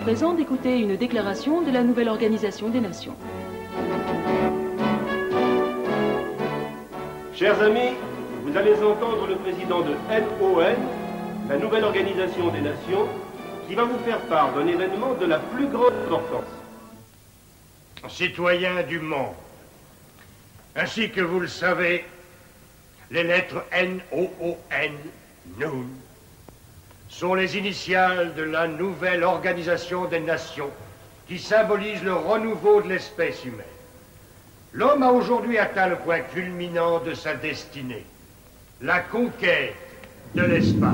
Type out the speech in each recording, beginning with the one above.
présent d'écouter une déclaration de la nouvelle Organisation des Nations. Chers amis, vous allez entendre le président de NON, la nouvelle Organisation des Nations, qui va vous faire part d'un événement de la plus grande importance. Citoyens du monde, ainsi que vous le savez, les lettres N-O-O-N, NOON, sont les initiales de la nouvelle Organisation des Nations qui symbolise le renouveau de l'espèce humaine. L'homme a aujourd'hui atteint le point culminant de sa destinée, la conquête de l'espace.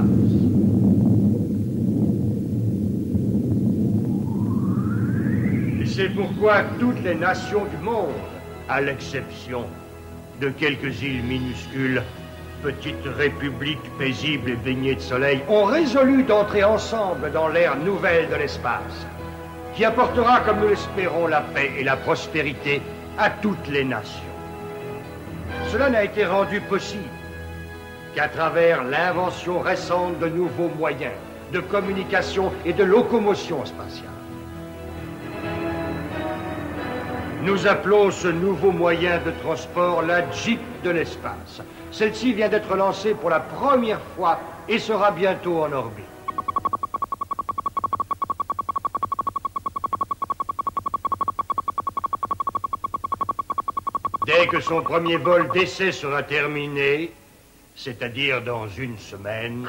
Et c'est pourquoi toutes les nations du monde, à l'exception de quelques îles minuscules, petites républiques paisibles et baignées de soleil, ont résolu d'entrer ensemble dans l'ère nouvelle de l'espace, qui apportera, comme nous l'espérons, la paix et la prospérité à toutes les nations. Cela n'a été rendu possible qu'à travers l'invention récente de nouveaux moyens de communication et de locomotion spatiale. Nous appelons ce nouveau moyen de transport la Jeep de l'espace. Celle-ci vient d'être lancée pour la première fois et sera bientôt en orbite. Dès que son premier vol d'essai sera terminé, c'est-à-dire dans une semaine,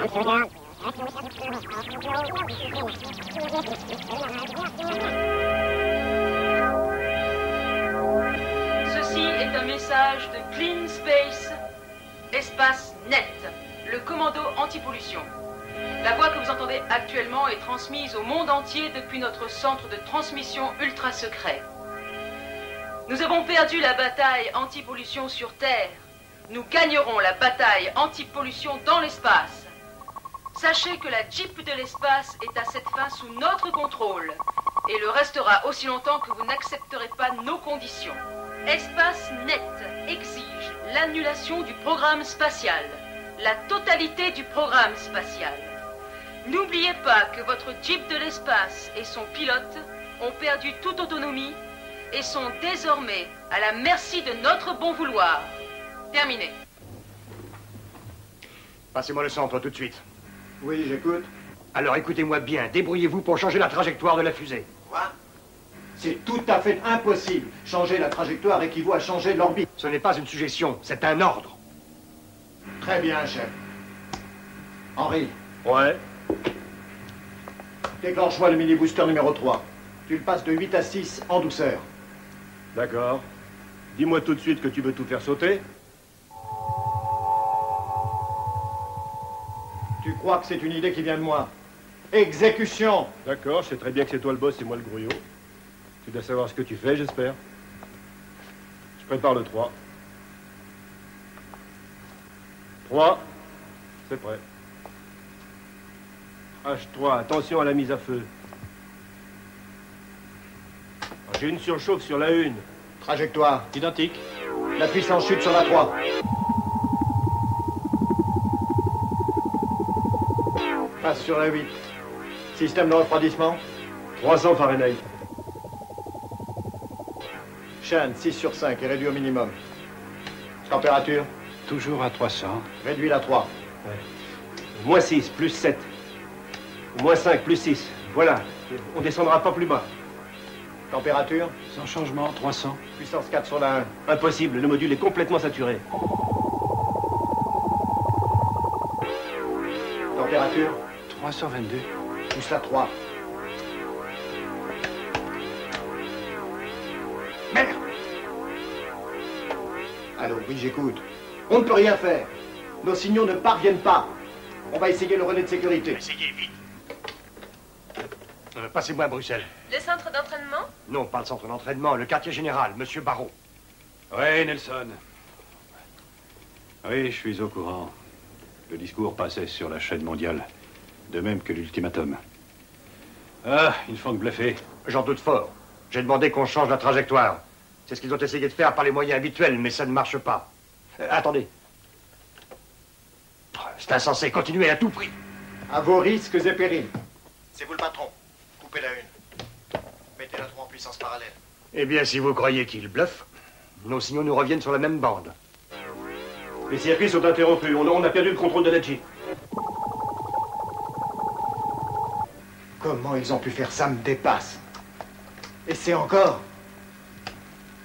Ceci est un message de Clean Space, Espace Net, le commando anti-pollution. La voix que vous entendez actuellement est transmise au monde entier depuis notre centre de transmission ultra secret. Nous avons perdu la bataille anti-pollution sur Terre. Nous gagnerons la bataille anti-pollution dans l'espace. Sachez que la Jeep de l'espace est à cette fin sous notre contrôle et le restera aussi longtemps que vous n'accepterez pas nos conditions. Espace Net exige l'annulation du programme spatial, la totalité du programme spatial. N'oubliez pas que votre Jeep de l'espace et son pilote ont perdu toute autonomie et sont désormais à la merci de notre bon vouloir. Terminé. Passez-moi le centre tout de suite. Oui, j'écoute. Alors écoutez-moi bien, débrouillez-vous pour changer la trajectoire de la fusée. Quoi? C'est tout à fait impossible. Changer la trajectoire équivaut à changer l'orbite. Ce n'est pas une suggestion, c'est un ordre. Très bien, chef. Henri, Ouais. déclenche-moi le mini-booster numéro 3. Tu le passes de 8 à 6 en douceur. D'accord. Dis-moi tout de suite que tu veux tout faire sauter. Tu crois que c'est une idée qui vient de moi? Exécution! D'accord, je sais très bien que c'est toi le boss et moi le grouillot. Tu dois savoir ce que tu fais, j'espère. Je prépare le 3. 3. C'est prêt. H3, attention à la mise à feu. J'ai une surchauffe sur la 1. Trajectoire. Identique. La puissance chute sur la 3. Passe sur la 8. Système de refroidissement. 300 Fahrenheit. Chaîne 6 sur 5 est réduit au minimum. Température. Toujours à 300. Réduit à 3. Ouais. Moins 6, plus 7. Moins 5, plus 6. Voilà. On descendra pas plus bas. Température. Sans changement, 300. Puissance 4 sur la 1. Impossible, le module est complètement saturé. Température. 322. Pousse la 3. Merde! Allô, oui, j'écoute. On ne peut rien faire. Nos signaux ne parviennent pas. On va essayer le relais de sécurité. Essayez vite. Passez-moi à Bruxelles. Le centre d'entraînement? Non, pas le centre d'entraînement, le quartier général, Monsieur Barrault. Oui, Nelson. Oui, je suis au courant. Le discours passait sur la chaîne mondiale. De même que l'ultimatum. Ah, ils ne font que bluffer. J'en doute fort. J'ai demandé qu'on change la trajectoire. C'est ce qu'ils ont essayé de faire par les moyens habituels, mais ça ne marche pas. Attendez. C'est insensé, continuez à tout prix. À vos risques et périls. C'est vous le patron. Coupez la 1. puissance parallèle. Eh bien, si vous croyez qu'il bluffe, nos signaux nous reviennent sur la même bande. Les circuits sont interrompus. On a perdu le contrôle de la Jeep. Comment ils ont pu faire ça me dépasse. Et c'est encore.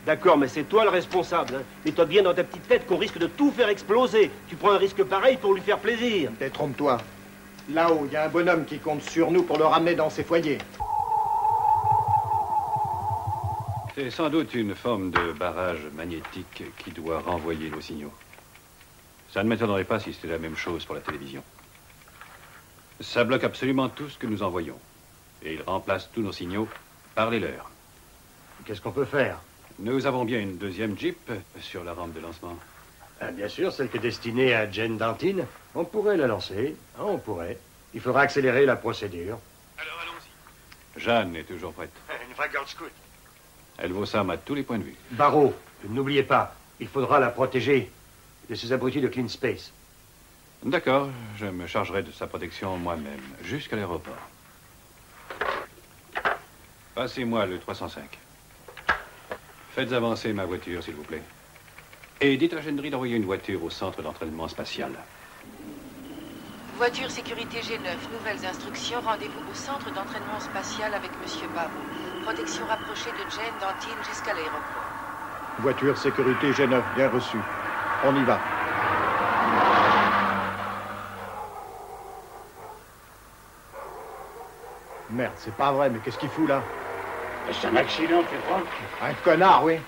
D'accord, mais c'est toi le responsable. Hein. Mets-toi bien dans ta petite tête qu'on risque de tout faire exploser. Tu prends un risque pareil pour lui faire plaisir. Détrompe-toi. Là-haut, il y a un bonhomme qui compte sur nous pour le ramener dans ses foyers. C'est sans doute une forme de barrage magnétique qui doit renvoyer nos signaux. Ça ne m'étonnerait pas si c'était la même chose pour la télévision. Ça bloque absolument tout ce que nous envoyons. Et il remplace tous nos signaux par les leurs. Qu'est-ce qu'on peut faire? Nous avons bien une deuxième Jeep sur la rampe de lancement. Ah, bien sûr, celle qui est destinée à Jane Dantin. On pourrait la lancer. Ah, on pourrait. Il faudra accélérer la procédure. Alors allons-y. Jeanne est toujours prête. Une vraie Girl Scout. Elle vaut ça à tous les points de vue. Barreau, n'oubliez pas, il faudra la protéger de ces abrutis de Clean Space. D'accord, je me chargerai de sa protection moi-même, jusqu'à l'aéroport. Passez-moi le 305. Faites avancer ma voiture, s'il vous plaît. Et dites à Gendry d'envoyer une voiture au centre d'entraînement spatial. Voiture sécurité G9, nouvelles instructions, rendez-vous au centre d'entraînement spatial avec Monsieur Barreau. Protection rapprochée de Jane Dantin jusqu'à l'aéroport. Voiture sécurité G9, bien reçu. On y va. Merde, c'est pas vrai, mais qu'est-ce qu'il fout là? C'est un accident, tu crois? Un connard, oui.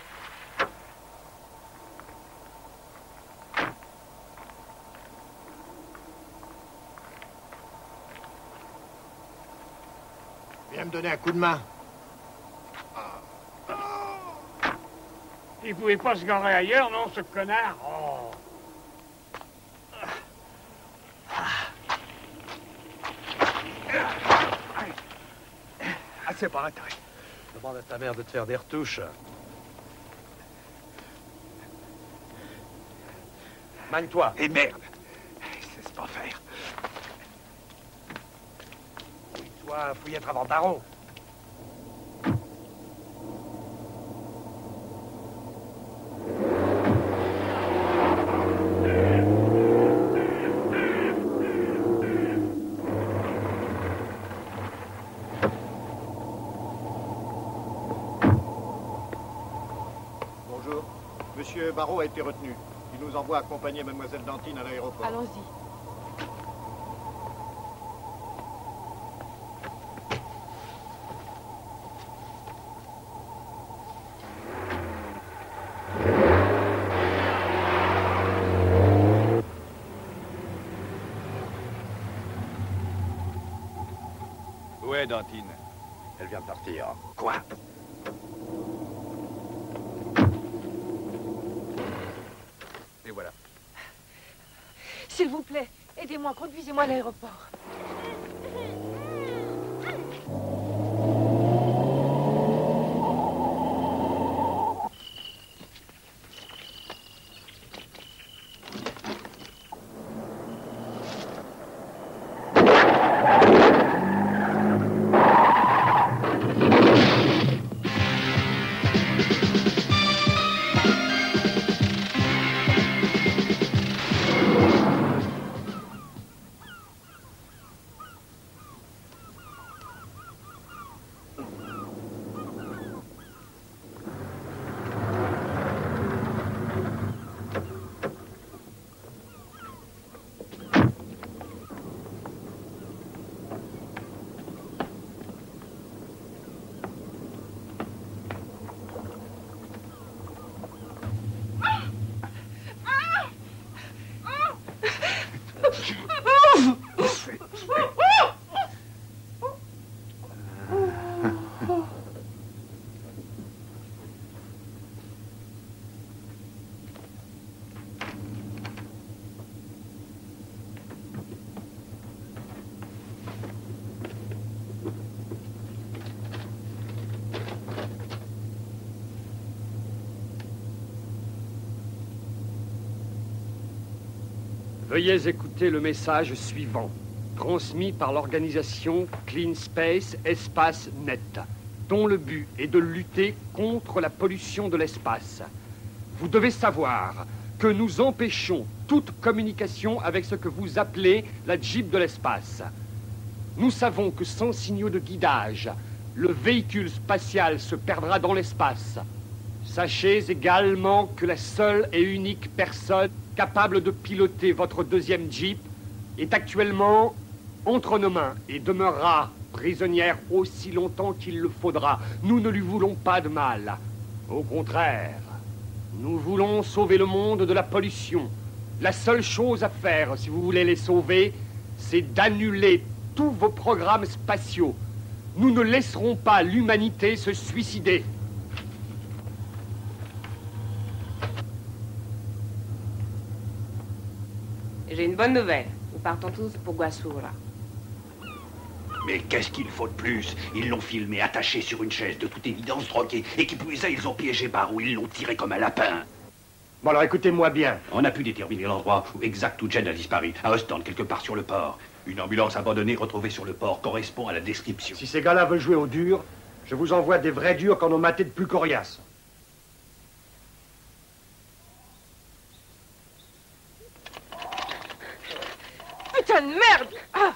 Viens me donner un coup de main. Il pouvait pas se garer ailleurs, non, ce connard? Oh. Ah, c'est pas intérêt. Demande à ta mère de te faire des retouches. Manie-toi. Et merde! C'est pas faire. Toi, fouillette avant Barreau. Bonjour. Monsieur Barreau a été retenu. Il nous envoie accompagner Mademoiselle Dantin à l'aéroport. Allons-y. Où est Dantin? Elle vient de partir. Quoi? Et voilà. S'il vous plaît, aidez-moi, conduisez-moi à l'aéroport. Veuillez écouter le message suivant, transmis par l'organisation Clean Space Espace Net. dont le but est de lutter contre la pollution de l'espace. Vous devez savoir que nous empêchons toute communication avec ce que vous appelez la Jeep de l'espace. Nous savons que sans signaux de guidage, le véhicule spatial se perdra dans l'espace. Sachez également que la seule et unique personne capable de piloter votre deuxième Jeep est actuellement entre nos mains et demeurera prisonnière aussi longtemps qu'il le faudra. Nous ne lui voulons pas de mal. Au contraire, nous voulons sauver le monde de la pollution. La seule chose à faire, si vous voulez les sauver, c'est d'annuler tous vos programmes spatiaux. Nous ne laisserons pas l'humanité se suicider. J'ai une bonne nouvelle. Nous partons tous pour Guasura. Mais qu'est-ce qu'il faut de plus? Ils l'ont filmé attaché sur une chaise, de toute évidence drogué. Et qui plus est, ils ont piégé Barou, ils l'ont tiré comme un lapin. Bon, alors écoutez-moi bien. On a pu déterminer l'endroit exact où Jen a disparu. À Ostende, quelque part sur le port. Une ambulance abandonnée retrouvée sur le port correspond à la description. Si ces gars-là veulent jouer au dur, je vous envoie des vrais durs qu'on a maté de plus coriaces. Putain de merde! Ah!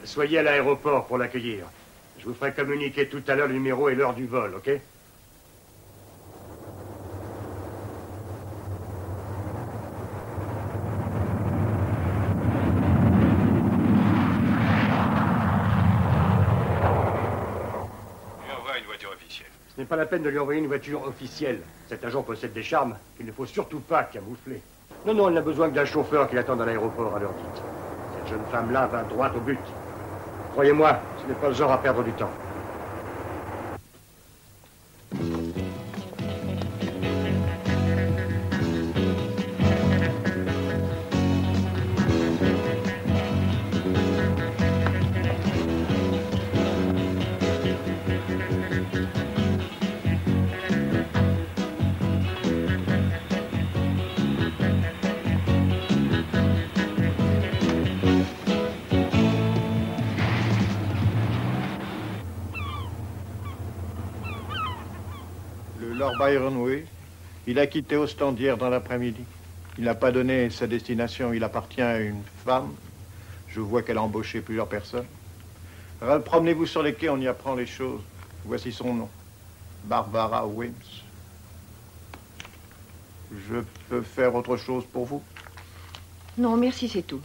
Soyez à l'aéroport pour l'accueillir. Je vous ferai communiquer tout à l'heure le numéro et l'heure du vol, ok? Lui envoie une voiture officielle. Ce n'est pas la peine de lui envoyer une voiture officielle. Cet agent possède des charmes qu'il ne faut surtout pas camoufler. Non, non, elle n'a besoin que d'un chauffeur qui l'attende à l'aéroport à l'heure dite. Cette jeune femme-là va droit au but. Croyez-moi, ce n'est pas le genre à perdre du temps. Lord Byron, oui. Il a quitté Ostende hier dans l'après-midi. Il n'a pas donné sa destination. Il appartient à une femme. Je vois qu'elle a embauché plusieurs personnes. Promenez-vous sur les quais, on y apprend les choses. Voici son nom. Barbara Wims. Je peux faire autre chose pour vous? Non, merci, c'est tout.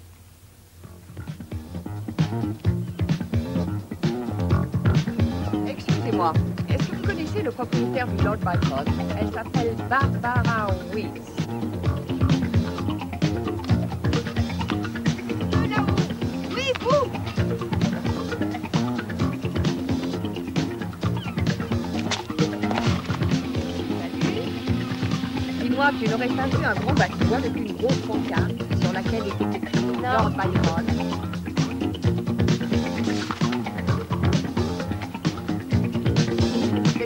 Excusez-moi. Est-ce que vous connaissez le propriétaire du Lord Byron? Elle s'appelle Barbara Wims. Oui, vous! Dis-moi que tu n'aurais pas vu un gros bateau avec une grosse pancarte sur laquelle était écrit Lord Byron.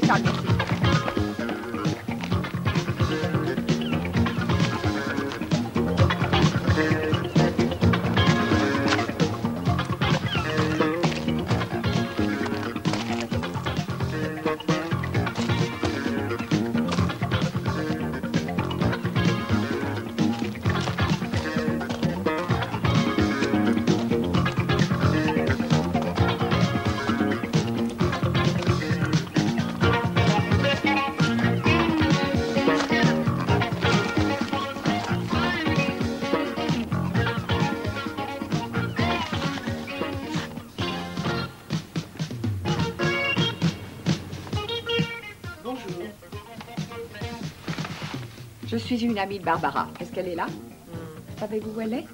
Charles, merci. Je suis une amie de Barbara. Est-ce qu'elle est là? Savez-vous où elle est?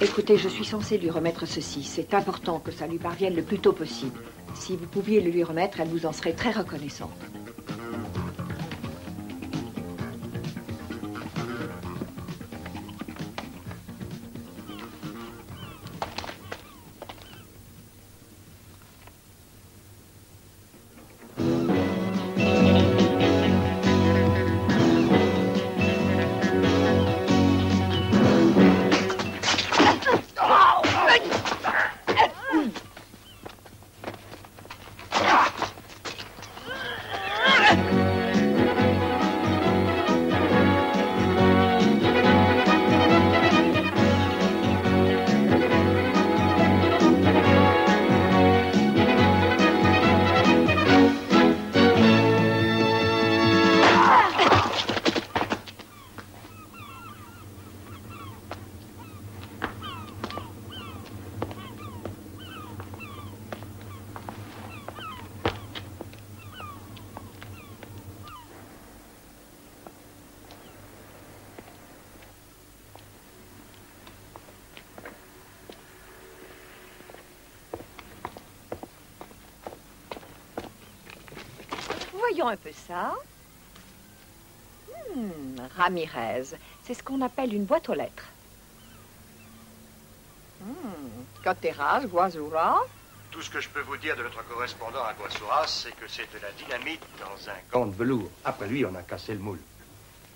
Écoutez, je suis censée lui remettre ceci. C'est important que ça lui parvienne le plus tôt possible. Si vous pouviez le lui remettre, elle vous en serait très reconnaissante. Voyons un peu ça. Ramirez, c'est ce qu'on appelle une boîte aux lettres. Coteras, Guazura. Tout ce que je peux vous dire de notre correspondant à Guasura, c'est que c'est de la dynamite dans un gant de velours. Après lui, on a cassé le moule.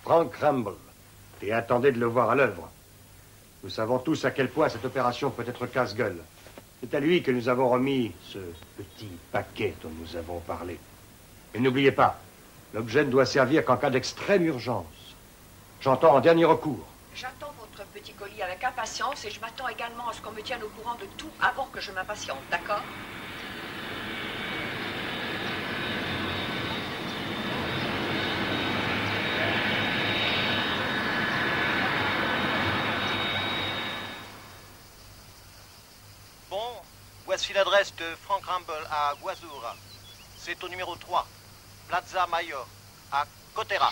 Frank Ramble. Et attendez de le voir à l'œuvre. Nous savons tous à quel point cette opération peut être casse-gueule. C'est à lui que nous avons remis ce petit paquet dont nous avons parlé. Et n'oubliez pas, l'objet ne doit servir qu'en cas d'extrême urgence. J'entends en dernier recours. J'attends votre petit colis avec impatience et je m'attends également à ce qu'on me tienne au courant de tout avant que je m'impatiente, d'accord? Bon, voici l'adresse de Frank Ramble à Guazura. C'est au numéro 3, Plaza Mayor, à Cotera.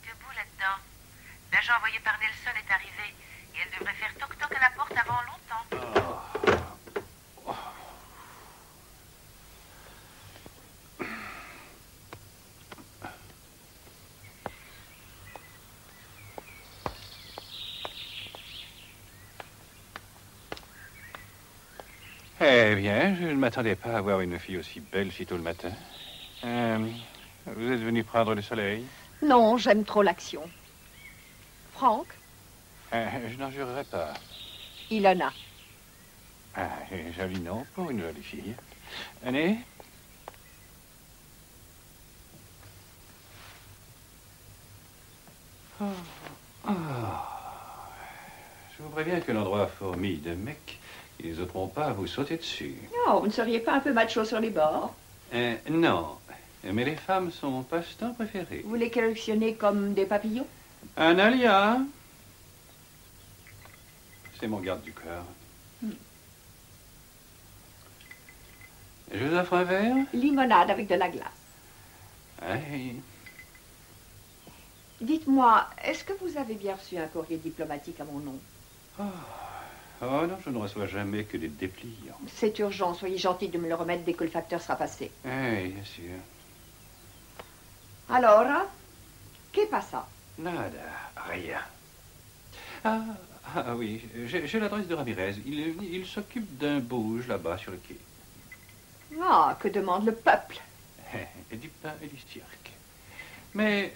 Debout là-dedans. L'agent envoyé par Nelson est arrivé et elle devrait faire toc-toc à la porte avant longtemps. Eh bien, je ne m'attendais pas à voir une fille aussi belle si tôt le matin. Vous êtes venu prendre le soleil? Non, j'aime trop l'action. Franck? Je n'en jurerai pas. Ilona. Joli nom pour une jolie fille. Annie? Je vous préviens que l'endroit fourmille de mecs. Ils n'oseront pas à vous sauter dessus. Non, vous ne seriez pas un peu macho sur les bords? Non, mais les femmes sont mon passe-temps préféré. Vous les collectionnez comme des papillons? Analia, c'est mon garde du corps. Je vous offre un verre? Limonade avec de la glace. Hey. Dites-moi, est-ce que vous avez bien reçu un courrier diplomatique à mon nom? Oh non, je ne reçois jamais que des dépliants. C'est urgent, soyez gentil de me le remettre dès que le facteur sera passé. Oui, bien sûr. Alors, qu'est passa? Nada, rien. Ah oui, j'ai l'adresse de Ramirez. Il s'occupe d'un bouge là-bas sur le quai. Ah, que demande le peuple? Et du pain et du cirque. Mais...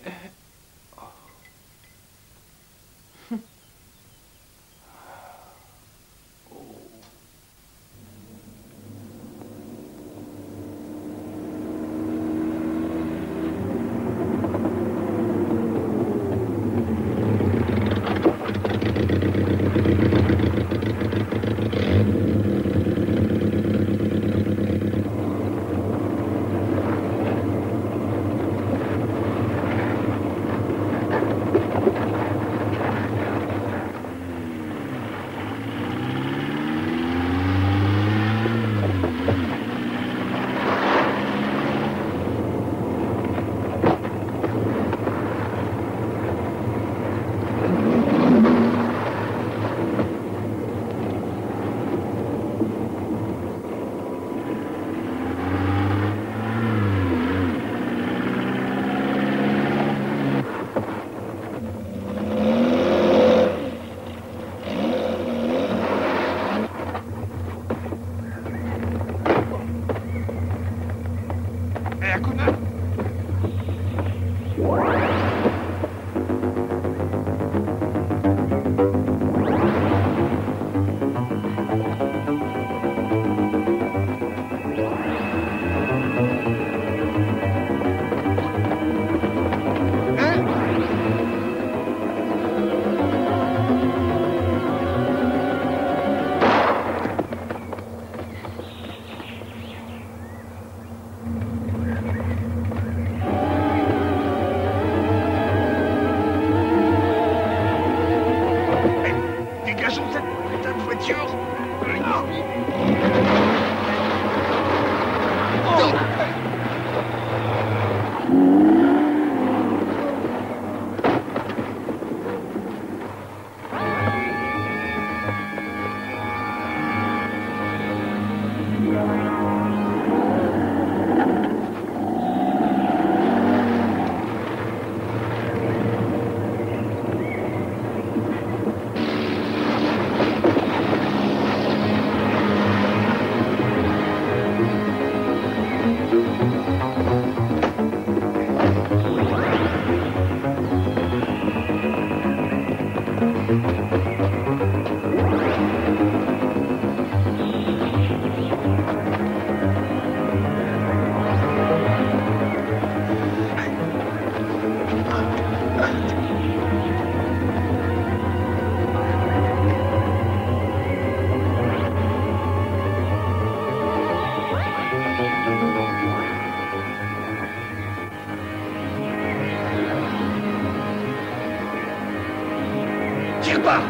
Tire pas!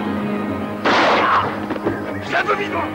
Je la veux vivante!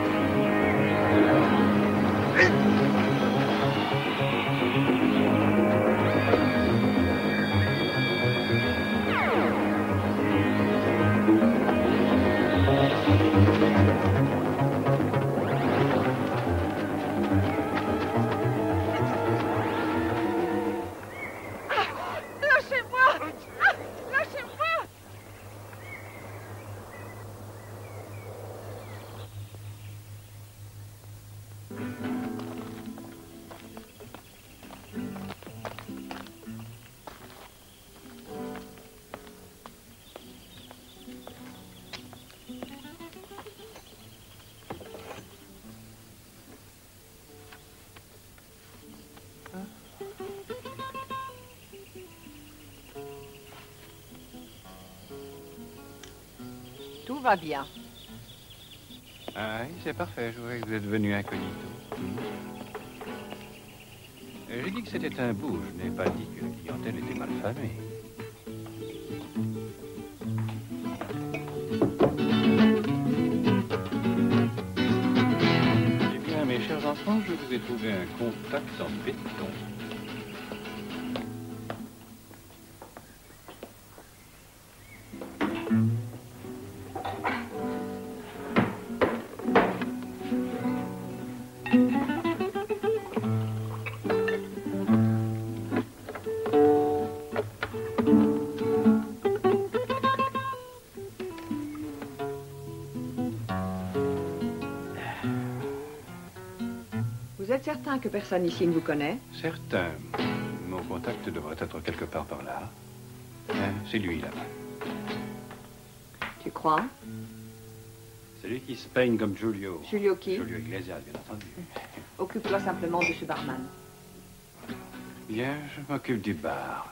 Tout va bien. Ah oui, c'est parfait. Je voyais que vous êtes venu incognito. J'ai dit que c'était un bouge. Je n'ai pas dit que la clientèle était mal famée. Eh bien, mes chers enfants, je vous ai trouvé un contact en béton. Vous êtes certain que personne ici ne vous connaît? Certain. Mon contact devrait être quelque part par là. Hein, c'est lui, là-bas. Tu crois? C'est lui qui se peigne comme Julio. Julio qui? Julio Iglesias, bien entendu. Occupe-toi simplement de ce barman. Bien, je m'occupe du bar.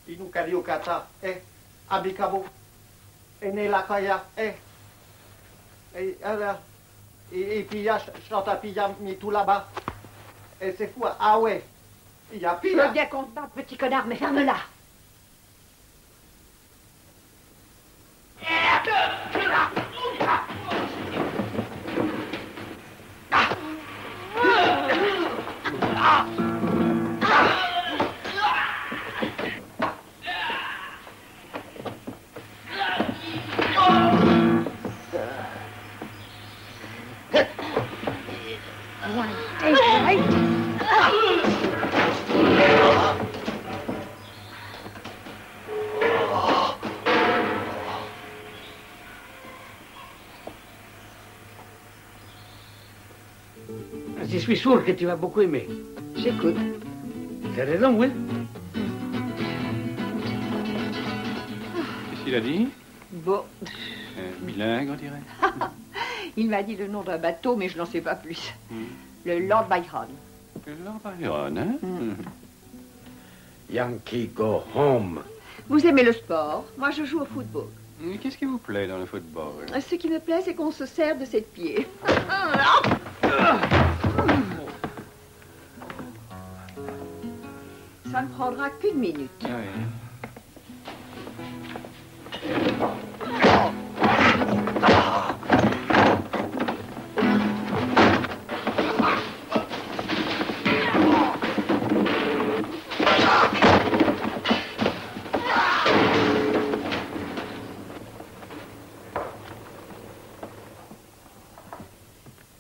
Inukaliokata, Abikabo, Nelakaya, et puis il y a Chantapilla mis tout là-bas. Et c'est fou, ah ouais, il y a pire. Je veux bien qu'on te batte, petit connard, mais ferme-la. Je suis sûr que tu vas beaucoup aimer. J'écoute. T'as raison, oui. Qu'est-ce qu'il a dit? Bon. Bilingue, on dirait. Il m'a dit le nom d'un bateau, mais je n'en sais pas plus. Le Lord Byron. Le Lord Byron, hein? Yankee, go home. Vous aimez le sport? Moi, je joue au football. Qu'est-ce qui vous plaît dans le football? Ce qui me plaît, c'est qu'on se sert de ses pieds. Ça ne prendra qu'une minute. Oui.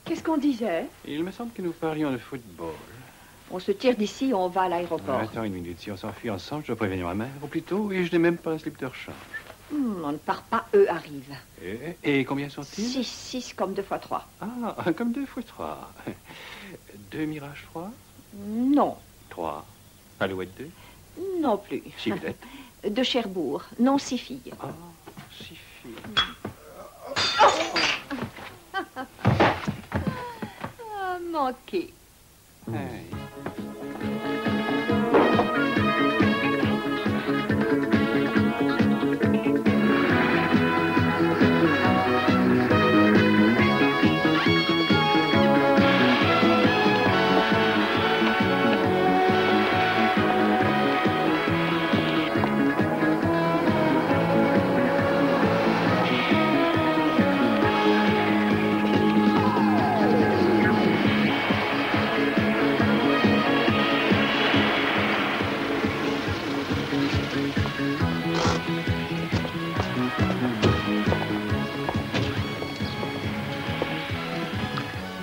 Qu'est-ce qu'on disait? Il me semble que nous parlions de football. On se tire d'ici, on va à l'aéroport. Attends une minute, si on s'enfuit ensemble, je dois prévenir ma mère, ou plutôt, et je n'ai même pas un slip de rechange. On ne part pas, eux arrivent. Et combien sont-ils? 6 comme 2 fois 3. Ah, comme 2 fois 3. 2 Mirage 3? Non. 3. Alouette 2? Non plus. Chiflette? De Cherbourg. Non, 6 filles. Ah, 6 filles. Ah, manqué. Hey.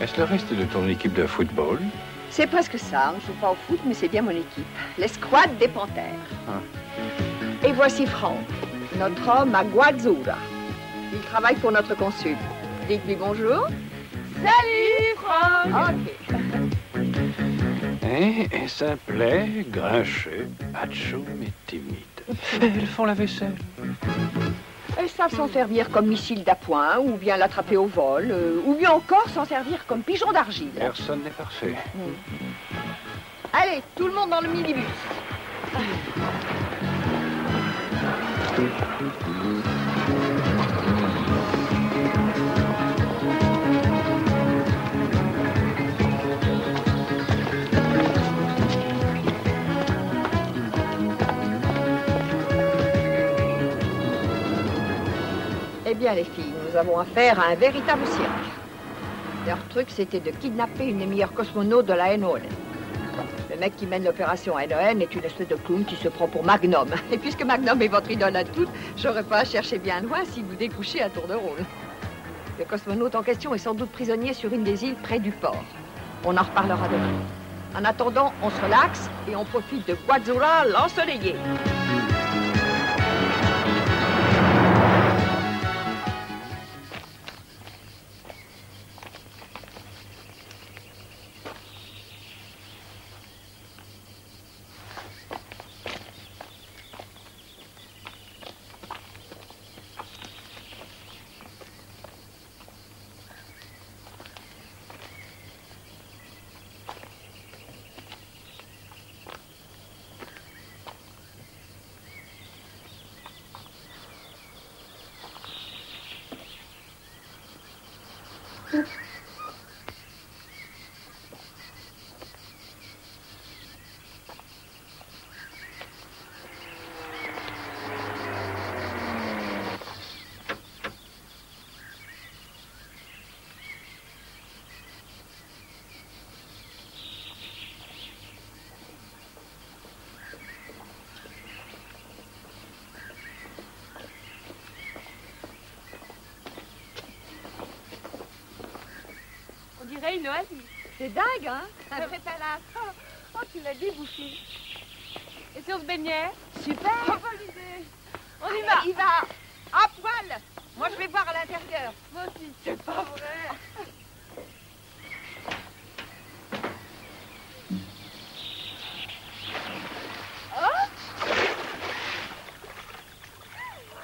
Est-ce le reste de ton équipe de football? C'est presque ça. On ne joue pas au foot, mais c'est bien mon équipe. L'escouade des Panthères. Ah. Et voici Franck, notre homme à Guazura. Il travaille pour notre consul. Dites-lui bonjour. Salut, Franck. Ok. Simplet, grincheux, macho, mais timide. Elles font la vaisselle. Elles savent s'en servir comme missile d'appoint, ou bien l'attraper au vol, ou bien encore s'en servir comme pigeon d'argile. Personne n'est parfait. Allez, tout le monde dans le minibus. Eh bien, les filles, nous avons affaire à un véritable cirque. Leur truc, c'était de kidnapper une des meilleures cosmonautes de la NON. Le mec qui mène l'opération NON est une espèce de clown qui se prend pour Magnum. Et puisque Magnum est votre idole à toutes, j'aurais pas à chercher bien loin si vous découchez à tour de rôle. Le cosmonaute en question est sans doute prisonnier sur une des îles près du port. On en reparlera demain. En attendant, on se relaxe et on profite de Guazura l'ensoleillé. On dirait une oasis. C'est dingue, hein? Un vrai palace. Oh, tu l'as dit, Bouffi. Et si on se baignait? Super. Oh, bonne idée. On y va. Il va à poil. Moi, je vais voir à l'intérieur. Moi aussi. C'est pas vrai.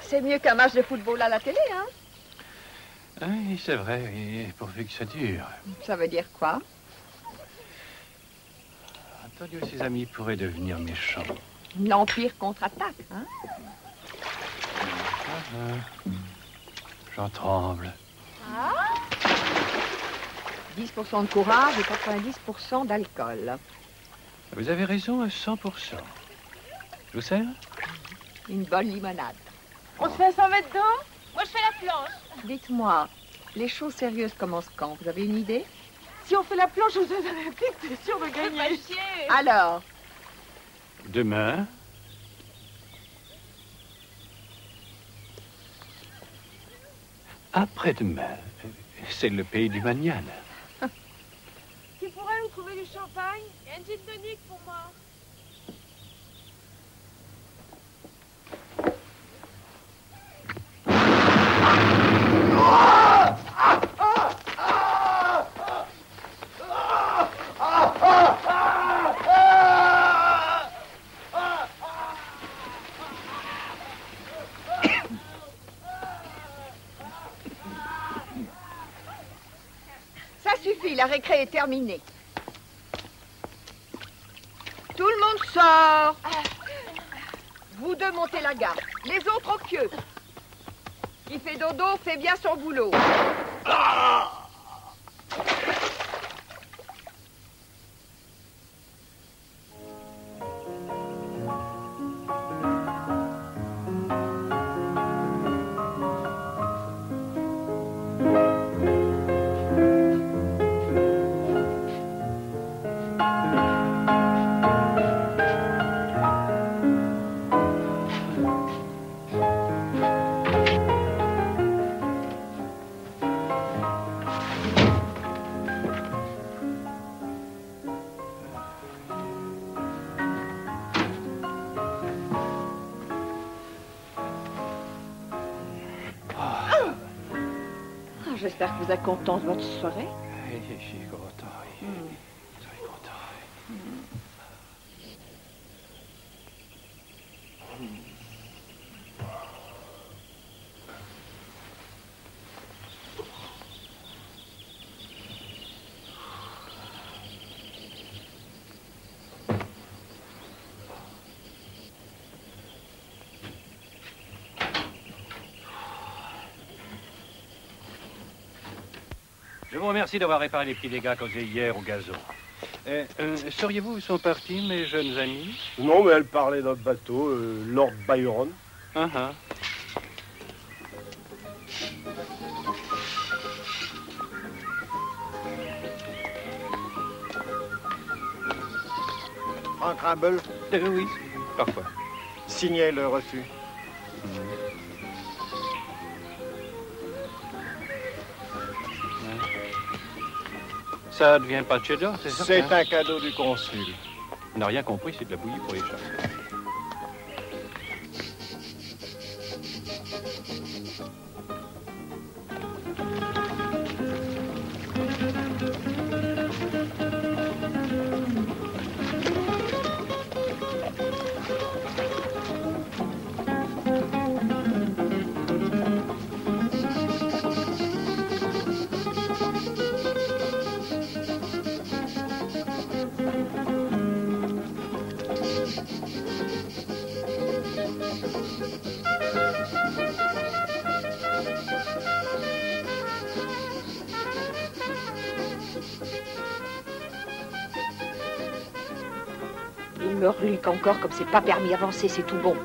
C'est mieux qu'un match de football à la télé, hein? Oui, c'est vrai, et pourvu que ça dure. Ça veut dire quoi? Antonio et ses amis pourraient devenir méchants. L'Empire contre-attaque, hein? J'en tremble. Ah? 10% de courage et 90% d'alcool. Vous avez raison à 100%. Je vous sers? Une bonne limonade. On se fait 100 mètres d'eau? Moi, je fais la planche. Dites-moi, les choses sérieuses commencent quand? Vous avez une idée? Si on fait la planche aux Jeux Olympiques, t'es sûr de gagner. Pas chier. Alors? Demain. Après-demain. C'est le pays du Magnane. Tu pourrais nous trouver du champagne et un gin tonic pour moi. Ça suffit, la récré est terminée. Tout le monde sort. Vous deux montez la garde. Les autres au pieu. Qui fait dodo fait bien son boulot. J'espère que vous êtes content de votre soirée. Oui, je suis content. Très content. vous remercie d'avoir réparé les petits dégâts causés hier au gazon. Sauriez-vous où sont partis mes jeunes amis? Non, mais elle parlait d'un bateau, Lord Byron. Frank Rumble? Oui, parfois. Signez le reçu. Ça ne vient pas de chez Dor, c'est ça? C'est un cadeau du consul. On n'a rien compris, c'est de la bouillie pour les chats. Il me reluque encore comme c'est pas permis avancer, c'est tout bon.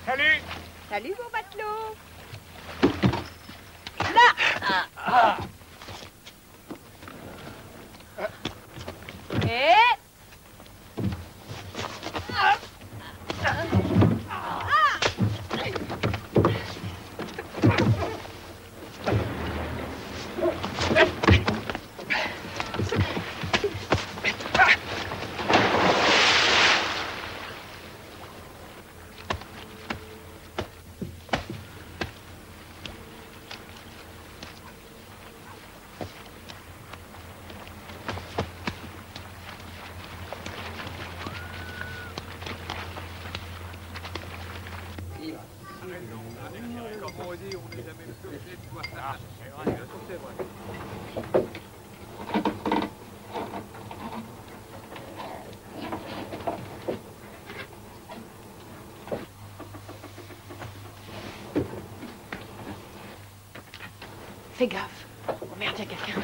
Salut! Salut, mon matelot! Fais gaffe. Oh merde, il y a quelqu'un.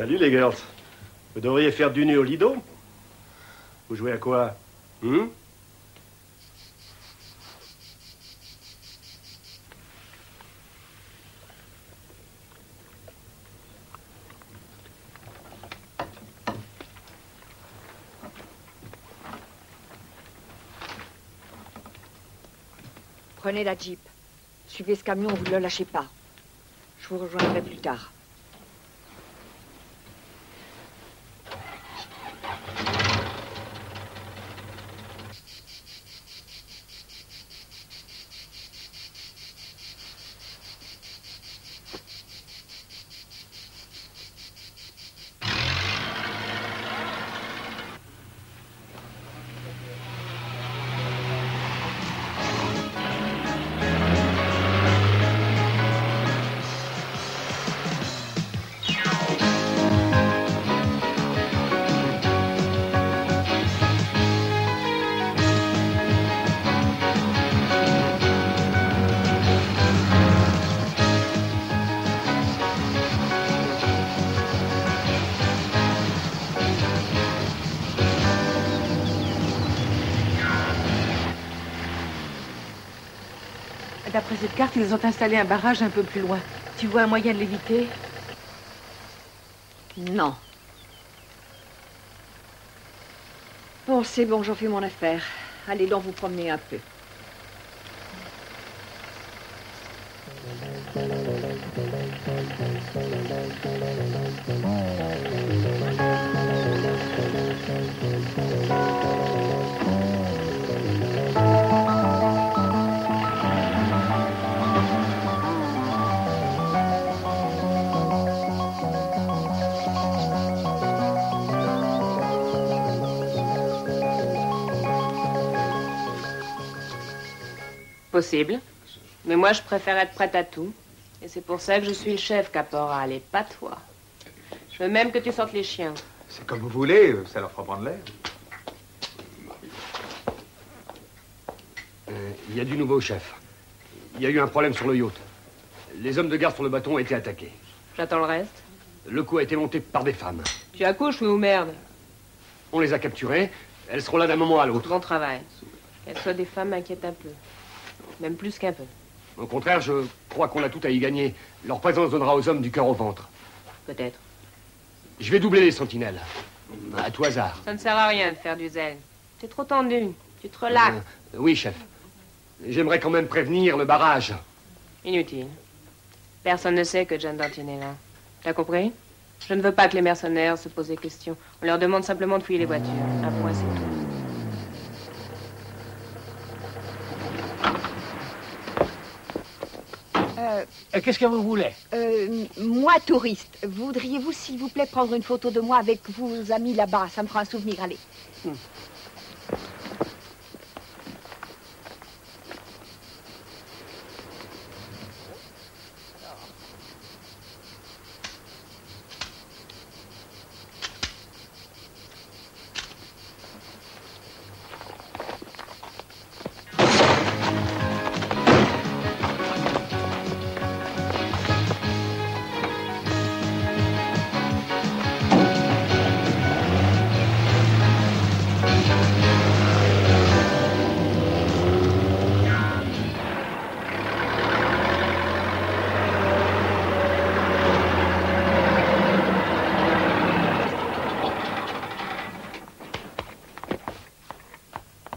Salut les girls. Vous devriez faire du nez au lido. Vous jouez à quoi? Prenez la Jeep. Suivez ce camion, vous ne le lâchez pas. Je vous rejoindrai plus tard. D'après cette carte, ils ont installé un barrage un peu plus loin. Tu vois un moyen de l'éviter? Non. Bon, c'est bon, j'en fais mon affaire. Allez donc vous promener un peu. Possible. Mais moi, je préfère être prête à tout. Et c'est pour ça que je suis le chef, caporal, et pas toi. Je veux même que tu sortes les chiens. C'est comme vous voulez, ça leur fera prendre l'air. Il y a du nouveau, chef. Il y a eu un problème sur le yacht. Les hommes de garde sur le bateau ont été attaqués. J'attends le reste. Le coup a été monté par des femmes. Tu accouches, oui ou merde? On les a capturées. Elles seront là d'un moment à l'autre. Bon travail. Qu'elles soient des femmes m'inquiète un peu. Même plus qu'un peu. Au contraire, je crois qu'on a tout à y gagner. Leur présence donnera aux hommes du cœur au ventre. Peut-être. Je vais doubler les sentinelles. À tout hasard. Ça ne sert à rien de faire du zèle. T'es trop tendu. Tu te relaxes. Oui, chef. J'aimerais quand même prévenir le barrage. Inutile. Personne ne sait que Jane Danton est là. T'as compris? Je ne veux pas que les mercenaires se posent des questions. On leur demande simplement de fouiller les voitures. Un point, c'est tout. Qu'est-ce que vous voulez? Moi, touriste, voudriez-vous, s'il vous plaît, prendre une photo de moi avec vos amis là-bas? Ça me fera un souvenir, allez.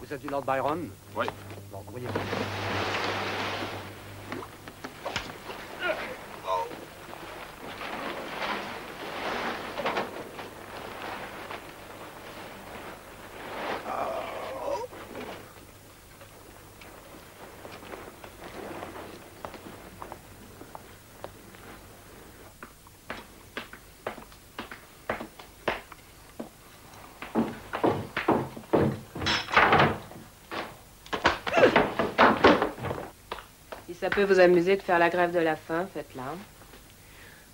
Vous êtes du Lord Byron? Oui. Bon, voyez. Si ça peut vous amuser de faire la grève de la faim, faites-la.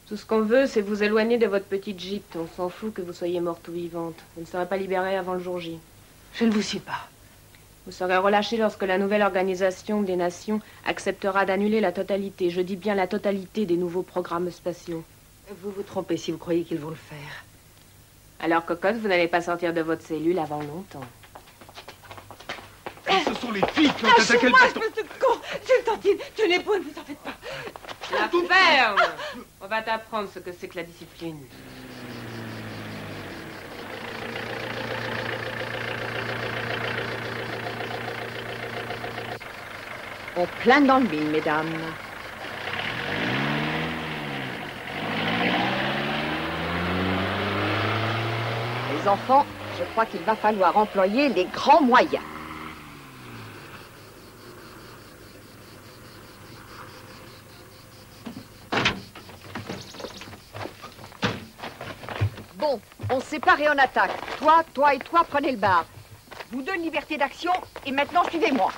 Tout ce qu'on veut, c'est vous éloigner de votre petite gîte. On s'en fout que vous soyez morte ou vivante. Vous ne serez pas libérée avant le jour J. Je ne vous suis pas. Vous serez relâchée lorsque la nouvelle organisation des nations acceptera d'annuler la totalité, je dis bien la totalité des nouveaux programmes spatiaux. Vous vous trompez si vous croyez qu'ils vont le faire. Alors, cocotte, vous n'allez pas sortir de votre cellule avant longtemps. Ce sont les filles qui ont attaqué le bateau. Espèce de con! Jules Tantine, tenez-vous, ne vous en faites pas. La ferme! On va t'apprendre ce que c'est que la discipline. On plane dans le mille, mesdames. Les enfants, je crois qu'il va falloir employer les grands moyens. Bon, on se sépare et on attaque. Toi, toi et toi, prenez le bar. Vous deux, liberté d'action, et maintenant, suivez-moi.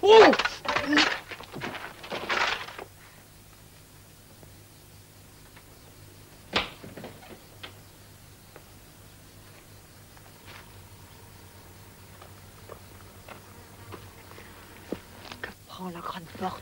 Oh! Que prend la grande porte?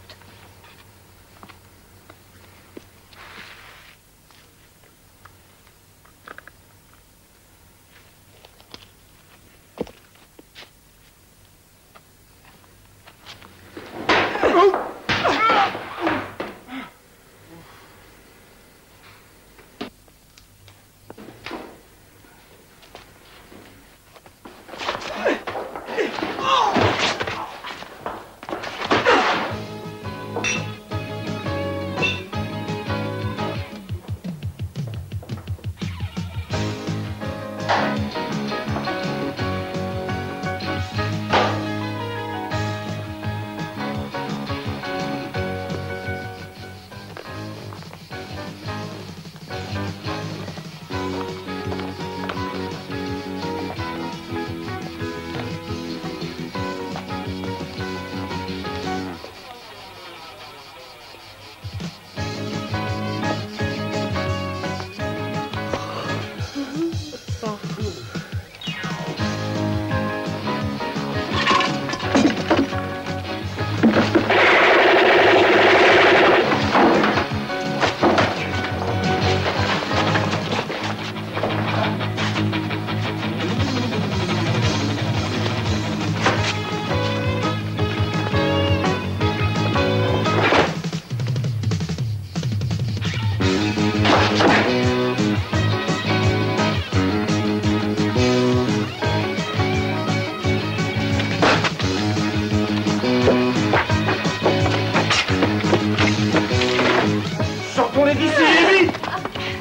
Sortons-les d'ici, vite!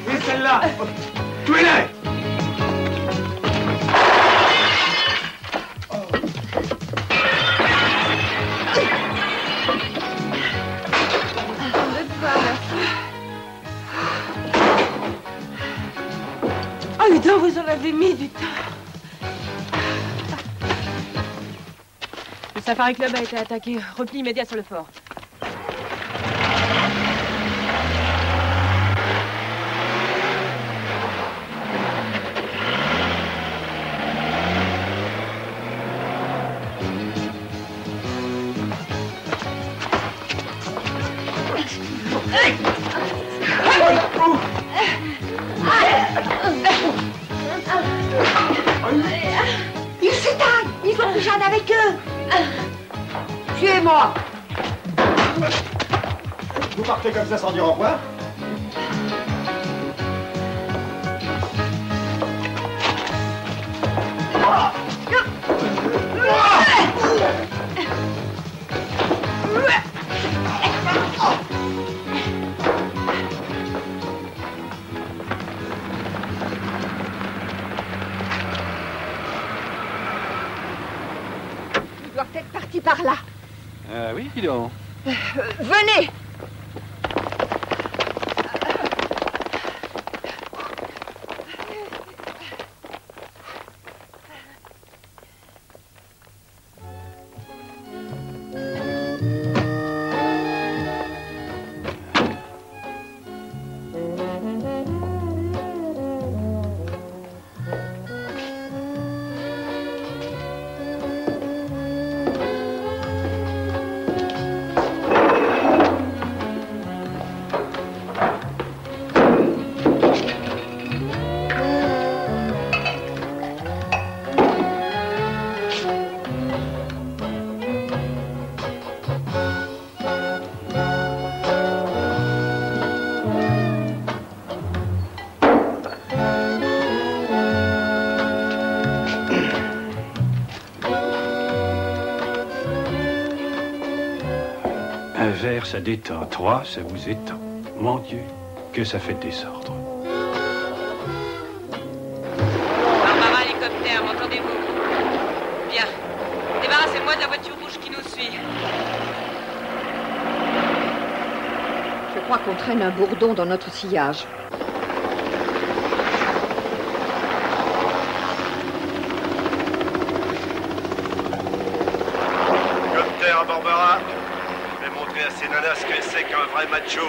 Et celle-là! Tuez-les! Oh, dis donc, vous en avez mis du temps. Le Safari Club a été attaqué. Repli immédiat sur le fort. Ils s'éteignent. Il faut que j'aille avec eux. Suivez-moi. Vous partez comme ça sans dire au revoir? Ils doivent être partis par là. Ah oui, dis donc. Venez. Un verre, ça détend. 3, ça vous étend. Mon Dieu, que ça fait de désordre. Barbara, hélicoptère, m'entendez-vous? Bien. Débarrassez-moi de la voiture rouge qui nous suit. Je crois qu'on traîne un bourdon dans notre sillage. Hélicoptère à Barbara. Je vais montrer à ces nanas ce que c'est qu'un vrai macho.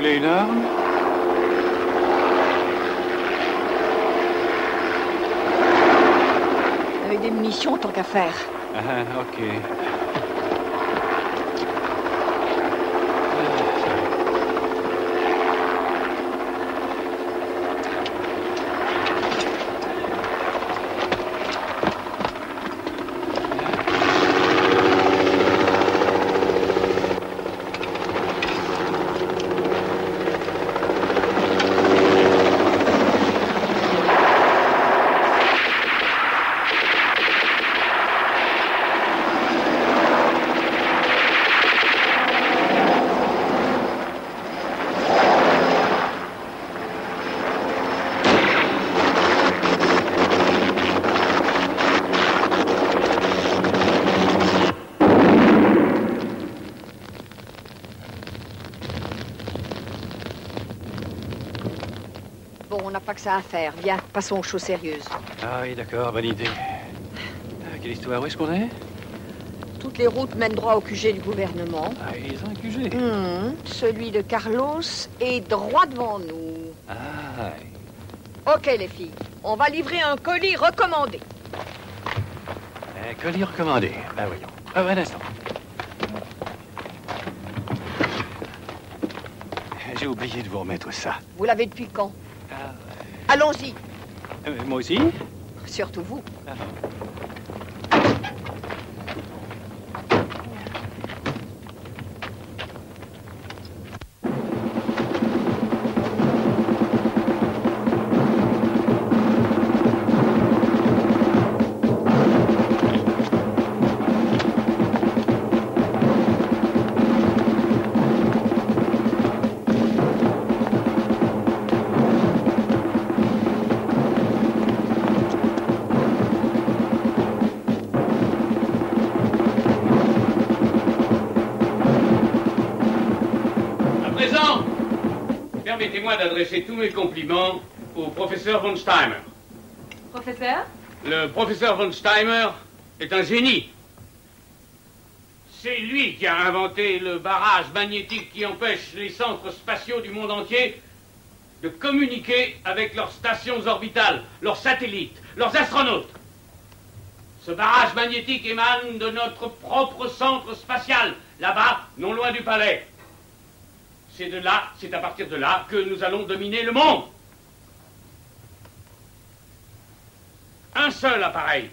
Une arme? Avec des munitions, tant qu'à faire. Ah, ok. Bon, on n'a pas que ça à faire. Viens, passons aux choses sérieuses. Ah oui, d'accord, bonne idée. Quelle histoire? Où est-ce qu'on est? Toutes les routes mènent droit au QG du gouvernement. Ah, ils ont un QG. Celui de Carlos est droit devant nous. Ah. Ok, les filles. On va livrer un colis recommandé. Un colis recommandé. Ben voyons. Ah, un instant. J'ai oublié de vous remettre ça. Vous l'avez depuis quand? Allons-y. Moi aussi? Surtout vous. Permettez-moi d'adresser tous mes compliments au professeur von Steimer. Professeur? Le professeur von Steimer est un génie. C'est lui qui a inventé le barrage magnétique qui empêche les centres spatiaux du monde entier de communiquer avec leurs stations orbitales, leurs satellites, leurs astronautes. Ce barrage magnétique émane de notre propre centre spatial, là-bas, non loin du palais. C'est à partir de là que nous allons dominer le monde. Un seul appareil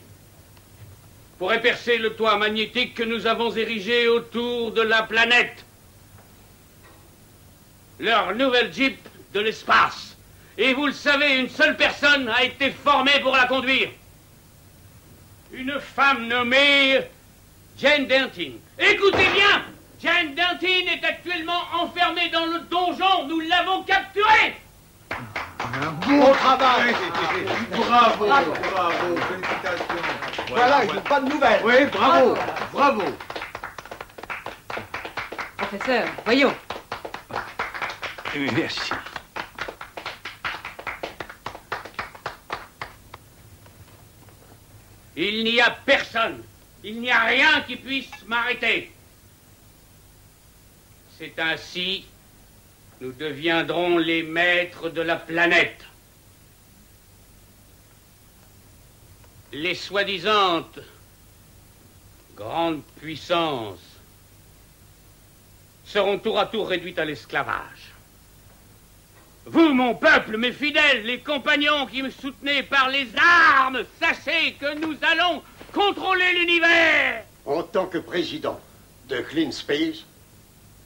pourrait percer le toit magnétique que nous avons érigé autour de la planète. Leur nouvelle Jeep de l'espace. Et vous le savez, une seule personne a été formée pour la conduire. Une femme nommée Jane Dentin. Écoutez bien! Jane Dentin est actuellement enfermée dans le donjon. Nous l'avons capturée. Bon travail. Bravo, bravo, félicitations. Voilà une bonne nouvelle. Oui, bravo, bravo. Professeur, voyons. Merci. Il n'y a personne, il n'y a rien qui puisse m'arrêter. C'est ainsi, nous deviendrons les maîtres de la planète. Les soi-disant grandes puissances seront tour à tour réduites à l'esclavage. Vous, mon peuple, mes fidèles, les compagnons qui me soutenez par les armes, sachez que nous allons contrôler l'univers. En tant que président de Clean Space,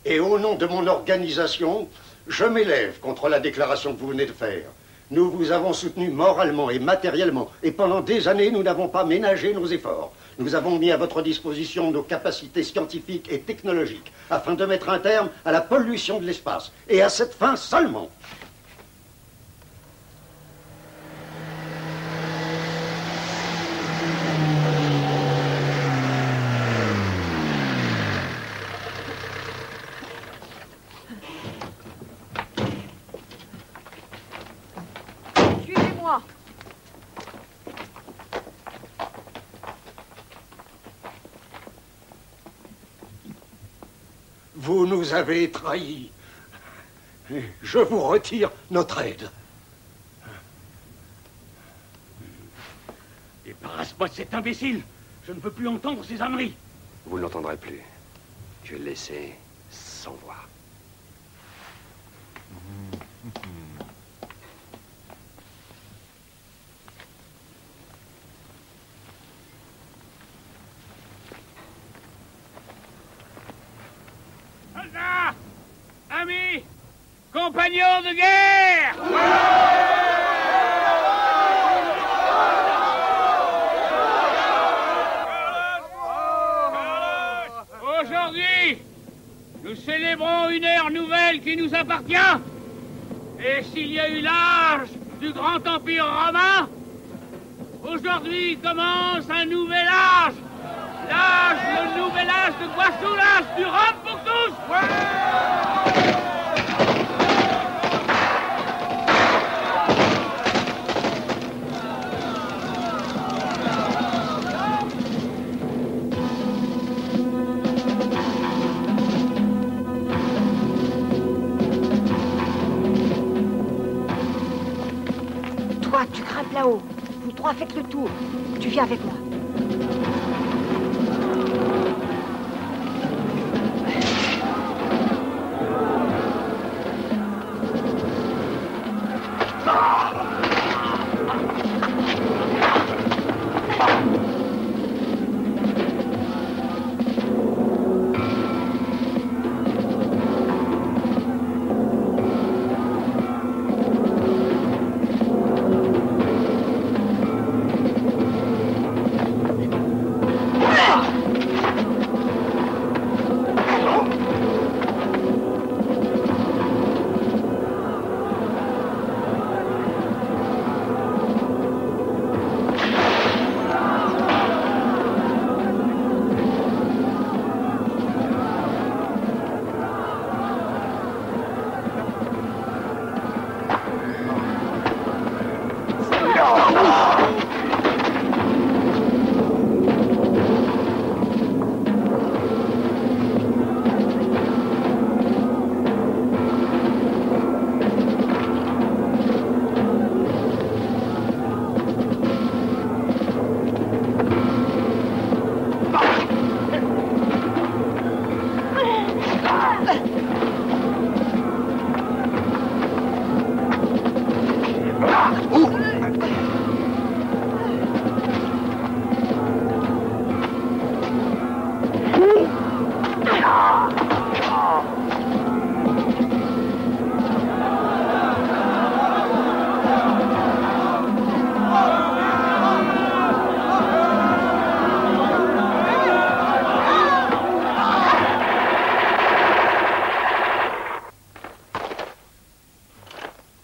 et au nom de mon organisation, je m'élève contre la déclaration que vous venez de faire. Nous vous avons soutenu moralement et matériellement, et pendant des années, nous n'avons pas ménagé nos efforts. Nous avons mis à votre disposition nos capacités scientifiques et technologiques, afin de mettre un terme à la pollution de l'espace, et à cette fin seulement. Suivez-moi. Vous nous avez trahis. Je vous retire notre aide. Débarrasse-moi de cet imbécile. Je ne veux plus entendre ces âneries. Vous ne l'entendrez plus. Je vais le laisser sans voix. Soldats, amis, compagnons de guerre. Aujourd'hui, nous célébrons une ère nouvelle qui nous appartient. Et s'il y a eu l'âge du grand empire romain, aujourd'hui commence un nouvel âge. Le nouvel âge de Guasulas, du rhum pour tous. Toi, tu grimpes là-haut. Vous trois faites le tour. Tu viens avec moi.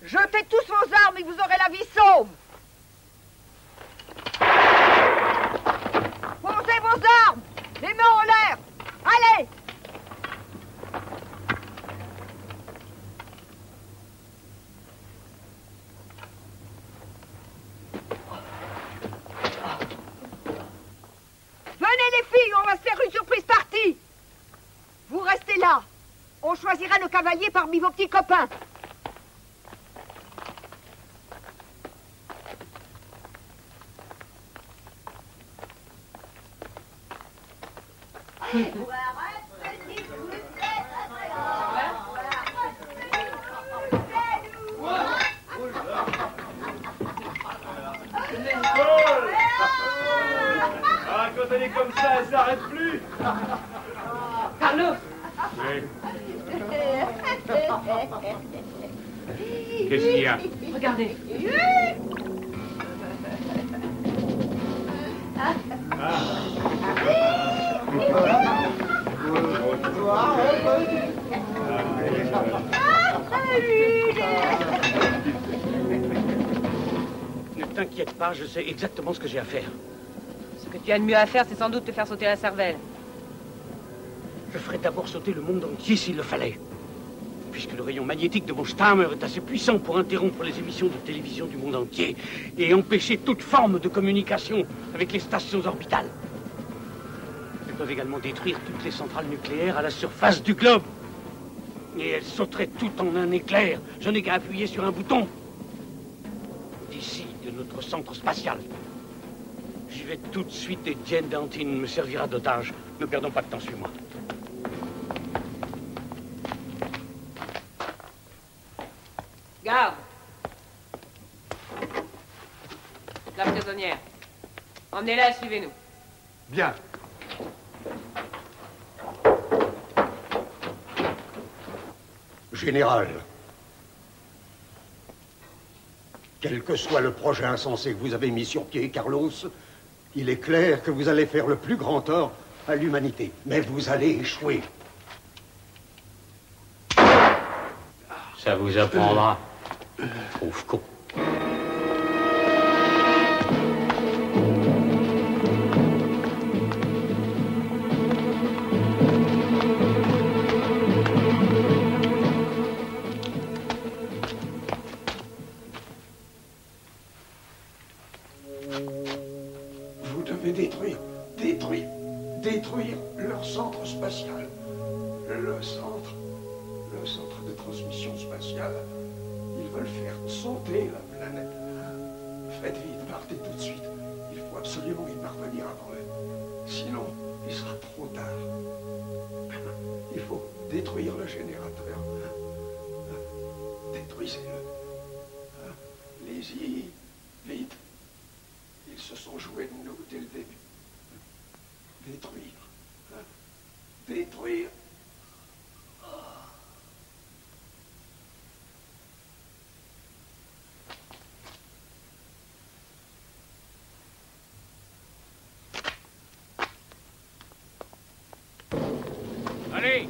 Jetez tous vos armes et vous aurez la vie sauve. Posez vos armes, les mains en l'air. Allez! Venez les filles, on va se faire une surprise partie. Vous restez là. On choisira nos cavaliers parmi vos petits copains. Ah, quand elle est comme ça, elle s'arrête plus. Carlos. Oui. Qu'est-ce qu'il y a? Regardez. Ne t'inquiète pas, je sais exactement ce que j'ai à faire. Ce que tu as de mieux à faire, c'est sans doute te faire sauter la cervelle. Je ferai d'abord sauter le monde entier s'il le fallait. Puisque le rayon magnétique de mon Stammer est assez puissant pour interrompre les émissions de télévision du monde entier et empêcher toute forme de communication avec les stations orbitales. Elles peuvent également détruire toutes les centrales nucléaires à la surface du globe. Et elles sauteraient toutes en un éclair. Je n'ai qu'à appuyer sur un bouton. D'ici, de notre centre spatial. J'y vais tout de suite et Jane Dantin me servira d'otage. Ne perdons pas de temps, suis-moi. Garde. La prisonnière. Emmenez-la et suivez-nous. Bien. Général, quel que soit le projet insensé que vous avez mis sur pied, Carlos, il est clair que vous allez faire le plus grand tort à l'humanité. Mais vous allez échouer. Ça vous apprendra. Pauvre con. Vous devez détruire leur centre spatial. Le centre de transmission spatiale. Ils veulent faire sauter la planète. Faites vite, partez tout de suite. Il faut absolument y parvenir avant eux. Sinon, il sera trop tard. Il faut détruire le générateur. Détruisez-le. Allez-y, vite. Ils se sont joués de nous dès le début. Détruire. Détruire. Allez!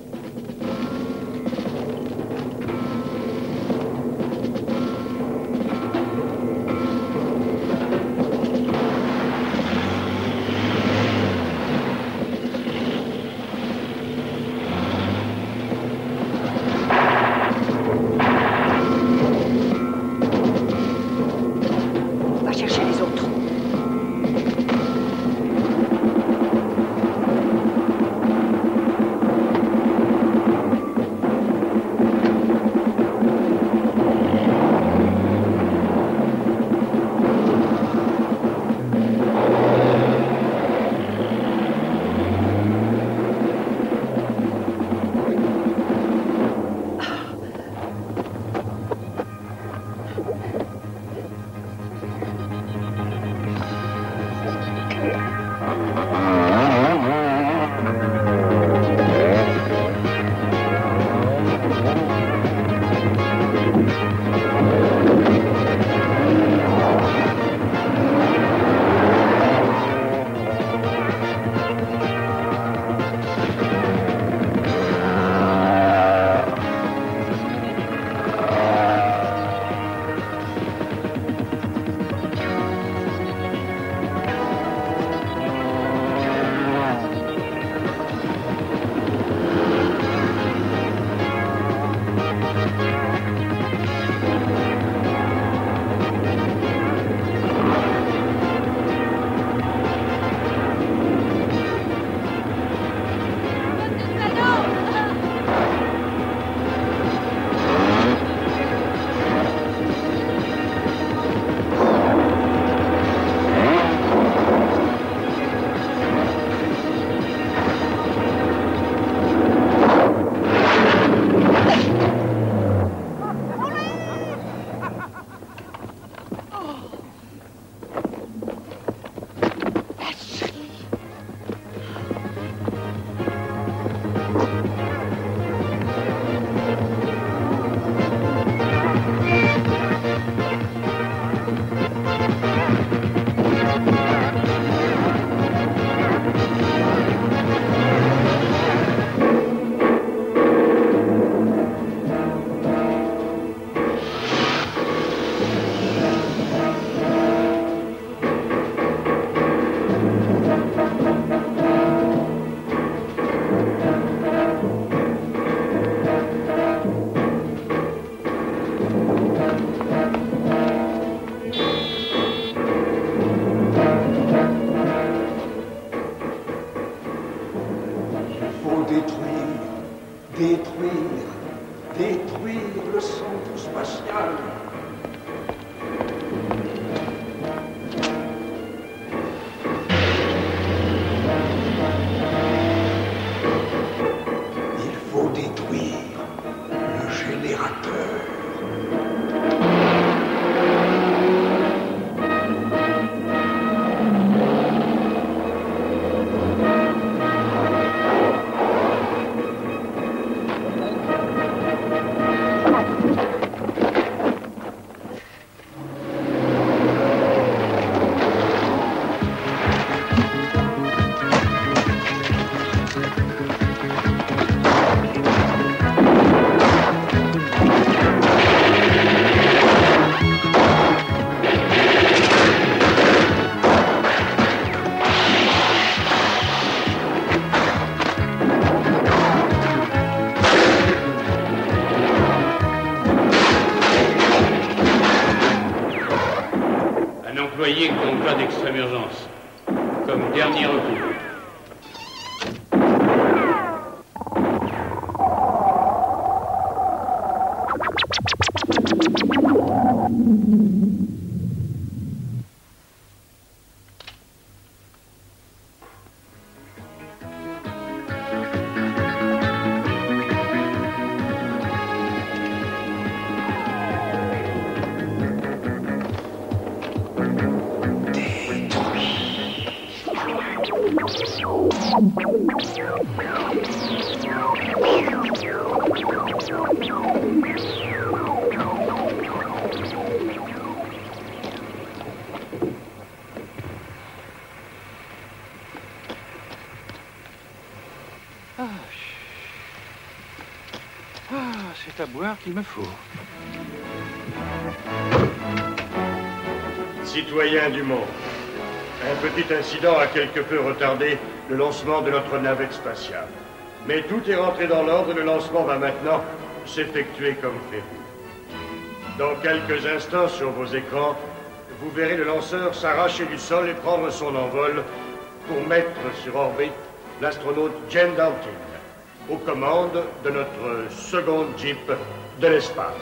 Un employé en cas d'extrême urgence. Comme dernier recours. C'est à boire qu'il me faut. Citoyens du monde, un petit incident a quelque peu retardé le lancement de notre navette spatiale. Mais tout est rentré dans l'ordre et le lancement va maintenant s'effectuer comme prévu. Dans quelques instants sur vos écrans, vous verrez le lanceur s'arracher du sol et prendre son envol pour mettre sur orbite l'astronaute Jane Dantin, aux commandes de notre second Jeep de l'espace.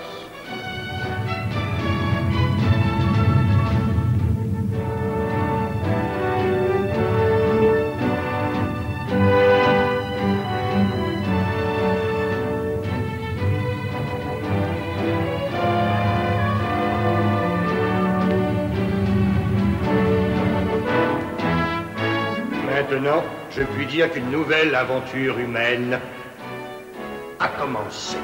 Maintenant, je puis dire qu'une nouvelle aventure humaine a commencé.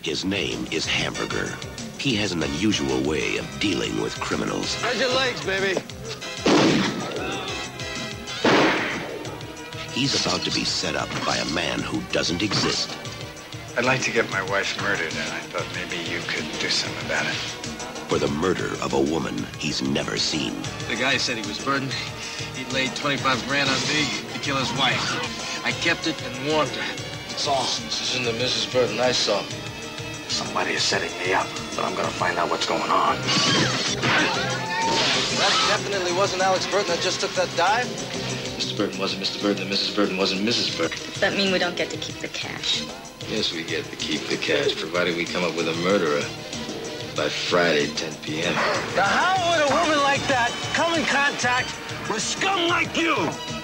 His name is Hamburger. He has an unusual way of dealing with criminals. Spread your legs, baby. He's about to be set up by a man who doesn't exist. I'd like to get my wife murdered, and I thought maybe you could do something about it. For the murder of a woman he's never seen. The guy said he was burdened. He'd laid 25 grand on me to kill his wife. I kept it and warned her. That's all. This isn't the Mrs. Burton I saw. Somebody is setting me up, but I'm gonna find out what's going on. That definitely wasn't Alex Burton that just took that dive. Mr. Burton wasn't Mr. Burton, and Mrs. Burton wasn't Mrs. Burton. Does that mean we don't get to keep the cash? Yes, we get to keep the cash, provided we come up with a murderer by Friday, 10 p.m. Now, how would a woman like that come in contact with scum like you?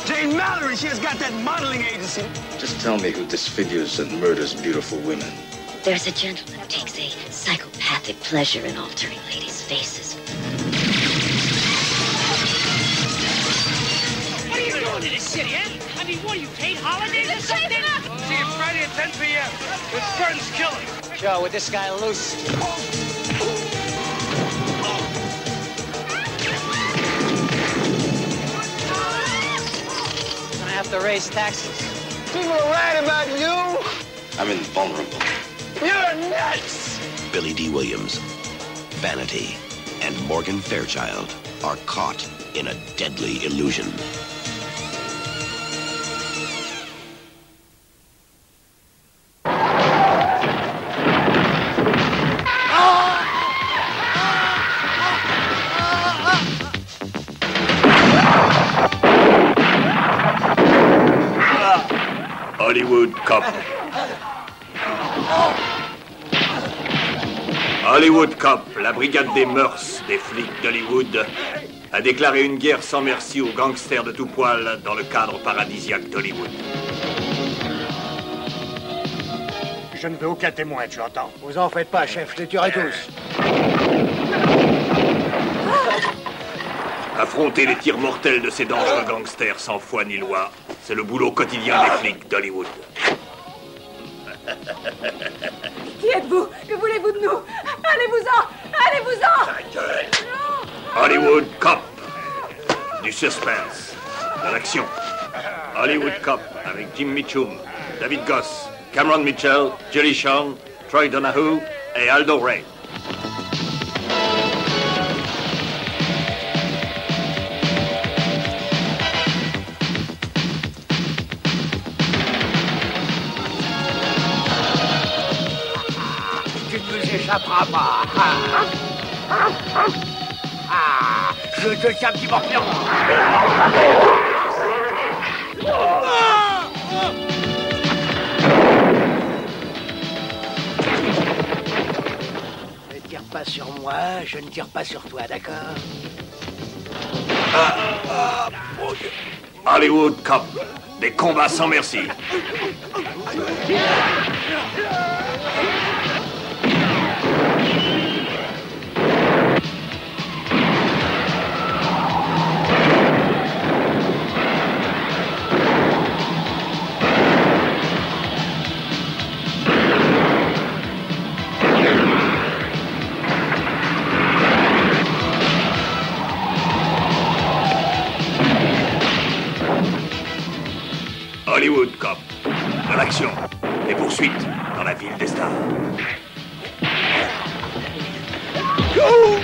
Jane Mallory, she has got that modeling agency. Just tell me who disfigures and murders beautiful women. There's a gentleman who takes a psychopathic pleasure in altering ladies' faces. What are you doing in this city, eh? I mean, what are you, paid holidays or something? See you Friday at 10 p.m. with Burton's killing. Joe, with this guy loose. Gonna have to raise taxes. People are right about you. I'm invulnerable. You're nuts! Billy D. Williams, Vanity, and Morgan Fairchild are caught in a deadly illusion. Hollywood Cop. Hollywood Cop, la brigade des mœurs des flics d'Hollywood, a déclaré une guerre sans merci aux gangsters de tout poil dans le cadre paradisiaque d'Hollywood. Je ne veux aucun témoin, tu entends? Vous en faites pas, chef, je les tuerai tous. Affronter les tirs mortels de ces dangereux gangsters sans foi ni loi C'est le boulot quotidien des flics d'Hollywood. Qui êtes-vous? Que voulez-vous de nous? Allez-vous-en! Allez-vous-en! Hollywood Cop. Du suspense. De l'action. Hollywood Cop avec Jim Mitchum, David Goss, Cameron Mitchell, Jerry Sean, Troy Donahue et Aldo Ray. Tu ne nous échapperas pas. Je te tiens, petit morpion. Ne tire pas sur moi, je ne tire pas sur toi, d'accord? Mon Dieu. Hollywood Cop. Des combats sans merci. Hollywood Cop. De l'action. Des poursuites dans la ville des stars. Go!